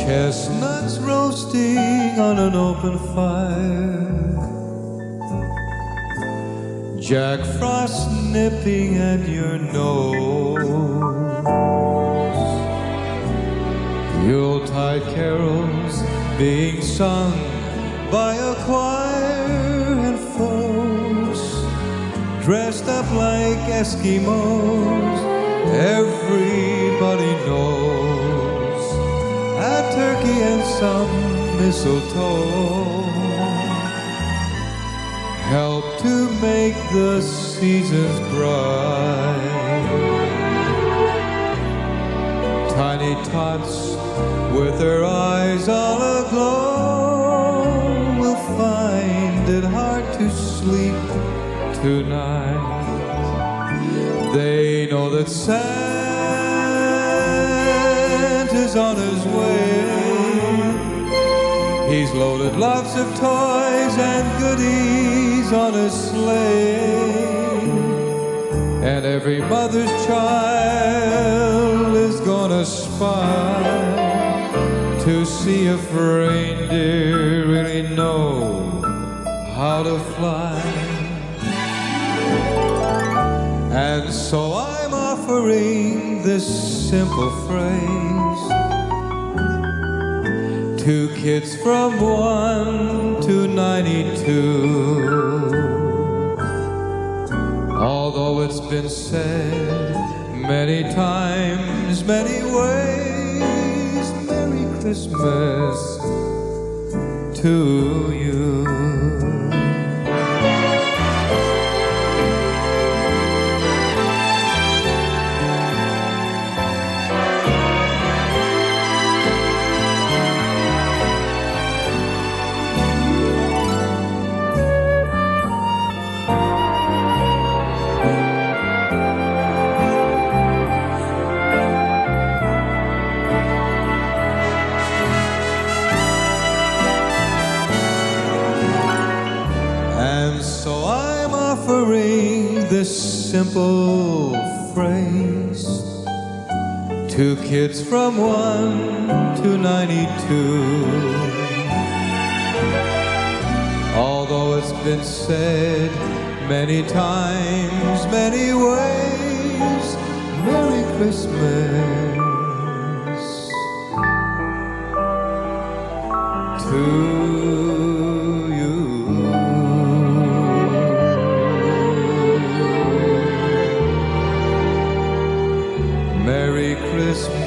Chestnuts roasting on an open fire, Jack Frost nipping at your nose, Yuletide carols being sung by a choir, and folks dressed up like Eskimos. Everybody knows a turkey and some mistletoe help to make the seasons bright. Tiny tots with their eyes all aglow will find it hard to sleep tonight. They know that Santa's on his way. He's loaded lots of toys and goodies on his sleigh, and every mother's child is gonna spy to see if reindeer really know how to fly. And so I'm offering this simple phrase to kids from 1 to 92. Although it's been said many times, many ways, Merry Christmas to you. So I'm offering this simple phrase to kids from 1 to 92. Although it's been said many times, many ways, Merry Christmas to Merry Christmas.